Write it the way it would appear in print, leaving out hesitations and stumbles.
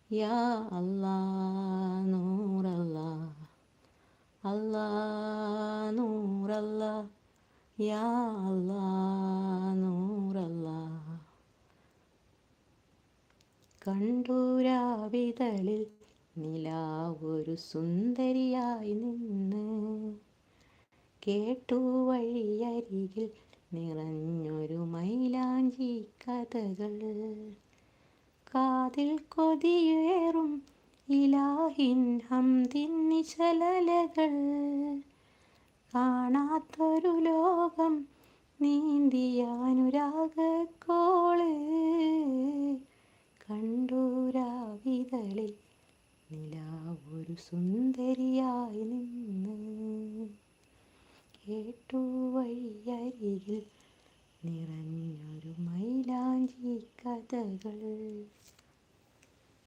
യാ അല്ലാ നൂറല്ലാ, അല്ലാ നൂറല്ലാ, യാ അല്ലാ നൂറല്ലാ. കണ്ടൂരാവിതളിൽ നിലാവൊരു സുന്ദരിയായി നിന്ന്, കേട്ടു വഴിയരികിൽ നിറഞ്ഞൊരു മൈലാഞ്ചി കഥകൾ. കാതിൽ കൊതിയേറും ഇലാഹിൻ ഹംദിൻ നിശലലകൾ. കാണാത്തൊരു ലോകം നീന്തിയ അനുരാഗക്കോള്. കണ്ടൂരാവിതളിൽ നിലാവൊരു സുന്ദരിയായി നിന്ന്, കേട്ടു വഴിയരികിൽ നിറഞ്ഞൊരു മൈലാഞ്ചി കഥകൾ.